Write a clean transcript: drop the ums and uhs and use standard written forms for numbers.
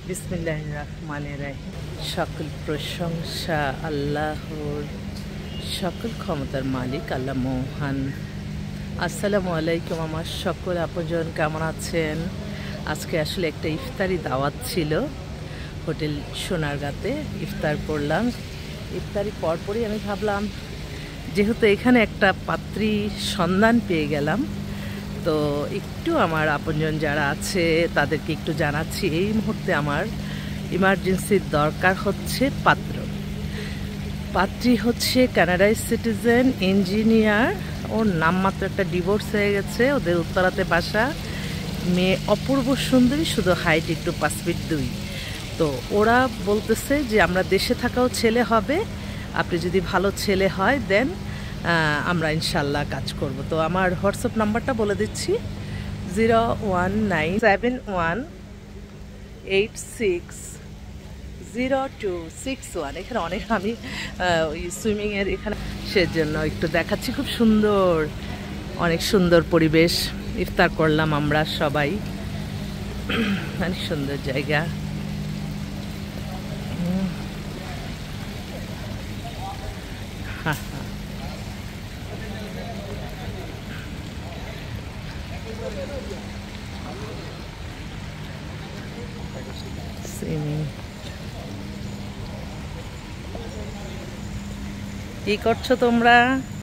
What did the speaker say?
বিসমিল্লাহির রহমানির রহিম। সকল প্রশংসা আল্লাহর, সকল ক্ষমতার মালিক আল্লাহ মহান। আসসালামু আলাইকুম আমার সকল আপনজন, কেমন আছেন? আজকে আসলে একটা ইফতারি দাওয়াত ছিল হোটেল সোনারগাঁতে। ইফতার করলাম। ইফতারি পরপরই আমি ভাবলাম, যেহেতু এখানে একটা পাত্রী সন্ধান পেয়ে গেলাম, তো একটু আমার আপনজন যারা আছে তাদেরকে একটু জানাচ্ছি। এই মুহূর্তে আমার ইমার্জেন্সির দরকার হচ্ছে পাত্রী হচ্ছে কানাডায় সিটিজেন, ইঞ্জিনিয়ার। ওর নামমাত্র একটা ডিভোর্স হয়ে গেছে, ওদের উত্তরাতে বাসা। মেয়ে অপূর্ব সুন্দরী, শুধু হাইট একটু 5 ফিট 2। তো ওরা বলতেছে যে আমরা দেশে থাকাও ছেলে হবে, আপনি যদি ভালো ছেলে হয় দেন আমরা ইনশাল্লাহ কাজ করব। তো আমার হোয়াটসঅ্যাপ নাম্বারটা বলে দিচ্ছি, 01987860261। এখানে অনেক আমি ওই সুইমিংয়ের এখানে সেজন্য একটু দেখাচ্ছি। খুব সুন্দর, অনেক সুন্দর পরিবেশ। ইফতার করলাম আমরা সবাই, অনেক সুন্দর জায়গা। কি করছো তোমরা?